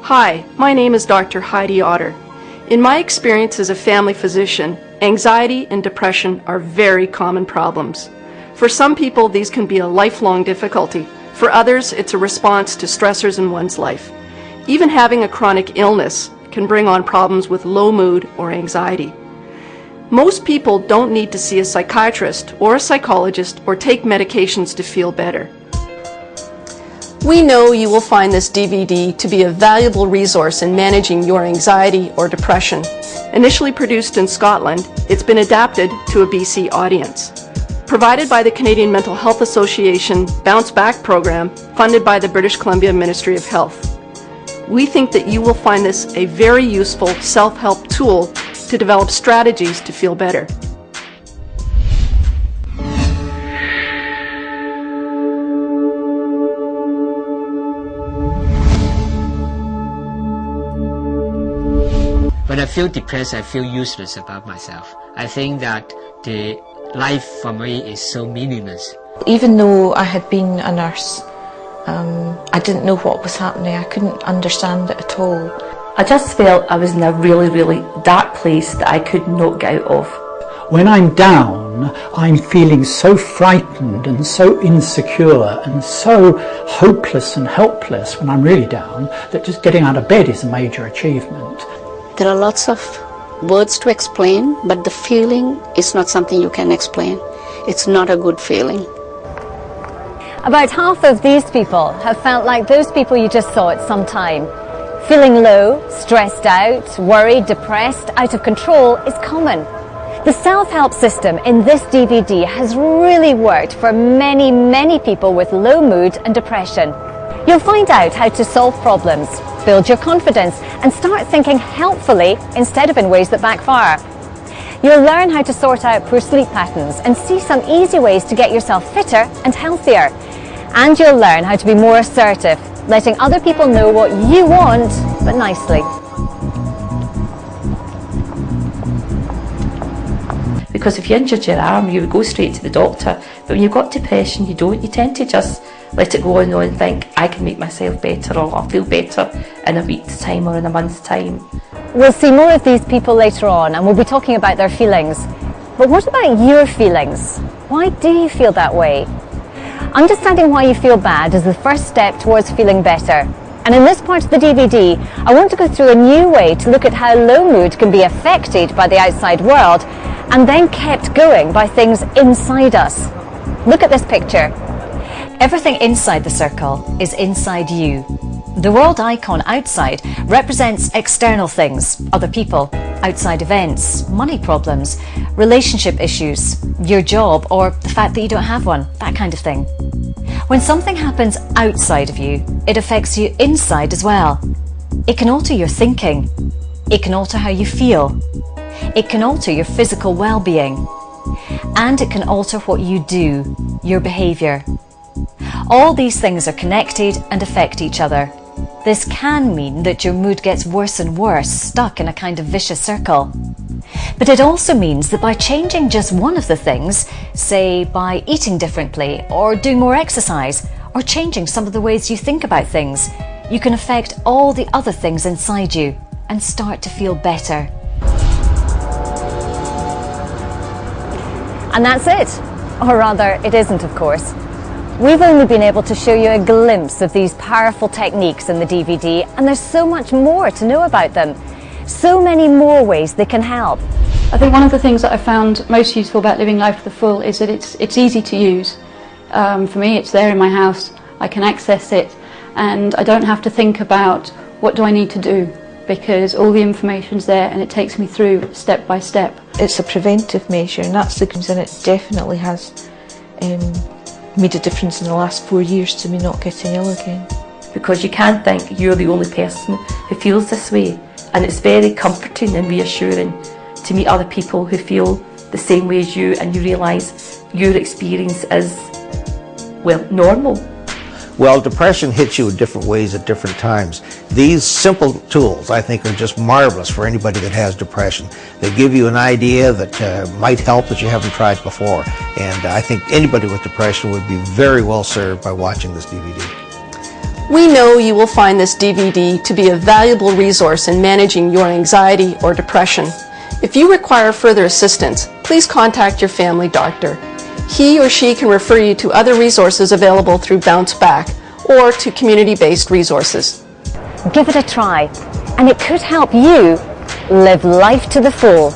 Hi, my name is Dr. Heidi Otter. In my experience as a family physician, anxiety and depression are very common problems. For some people, these can be a lifelong difficulty. For others, it's a response to stressors in one's life. Even having a chronic illness can bring on problems with low mood or anxiety. Most people don't need to see a psychiatrist or a psychologist or take medications to feel better. We know you will find this DVD to be a valuable resource in managing your anxiety or depression. Initially produced in Scotland, it's been adapted to a BC audience. Provided by the Canadian Mental Health Association Bounce Back program, funded by the British Columbia Ministry of Health. We think that you will find this a very useful self-help tool to develop strategies to feel better. When I feel depressed, I feel useless about myself. I think that the life for me is so meaningless. Even though I had been a nurse, I didn't know what was happening. I couldn't understand it at all. I just felt I was in a really, really dark place that I could not get out of. When I'm down, I'm feeling so frightened and so insecure and so hopeless and helpless when I'm really down that just getting out of bed is a major achievement. There are lots of words to explain, but the feeling is not something you can explain. It's not a good feeling. About half of these people have felt like those people you just saw at some time. Feeling low, stressed out, worried, depressed, out of control is common. The self-help system in this DVD has really worked for many, many people with low mood and depression. You'll find out how to solve problems, build your confidence, and start thinking helpfully instead of in ways that backfire. You'll learn how to sort out poor sleep patterns and see some easy ways to get yourself fitter and healthier. And you'll learn how to be more assertive, letting other people know what you want, but nicely. Because if you injured your arm, you would go straight to the doctor. But when you've got depression, you don't. You tend to just let it go on and think, I can make myself better, or I'll feel better in a week's time or in a month's time. We'll see more of these people later on, and we'll be talking about their feelings. But what about your feelings? Why do you feel that way? Understanding why you feel bad is the first step towards feeling better. And in this part of the DVD, I want to go through a new way to look at how low mood can be affected by the outside world and then kept going by things inside us. Look at this picture. Everything inside the circle is inside you. The world icon outside represents external things, other people, outside events, money problems, relationship issues, your job, or the fact that you don't have one, that kind of thing. When something happens outside of you, it affects you inside as well. It can alter your thinking. It can alter how you feel. It can alter your physical well-being. And it can alter what you do, your behaviour. All these things are connected and affect each other. This can mean that your mood gets worse and worse, stuck in a kind of vicious circle. But it also means that by changing just one of the things, say by eating differently or doing more exercise or changing some of the ways you think about things, you can affect all the other things inside you and start to feel better. And that's it. Or rather, it isn't, of course. We've only been able to show you a glimpse of these powerful techniques in the DVD, and there's so much more to know about them. So many more ways they can help. I think one of the things that I found most useful about living life to the full is that it's easy to use. For me, it's there in my house. I can access it, and I don't have to think about what do I need to do, because all the information's there and it takes me through step by step. It's a preventive measure, and that's the difference, and it definitely has made a difference in the last 4 years to me not getting ill again. Because you can't think you're the only person who feels this way, and it's very comforting and reassuring to meet other people who feel the same way as you, and you realise your experience is, well, normal. Well, depression hits you in different ways at different times. These simple tools, I think, are just marvelous for anybody that has depression. They give you an idea that might help that you haven't tried before. And I think anybody with depression would be very well served by watching this DVD. We know you will find this DVD to be a valuable resource in managing your anxiety or depression. If you require further assistance, please contact your family doctor. He or she can refer you to other resources available through Bounce Back or to community-based resources. Give it a try, and it could help you live life to the full.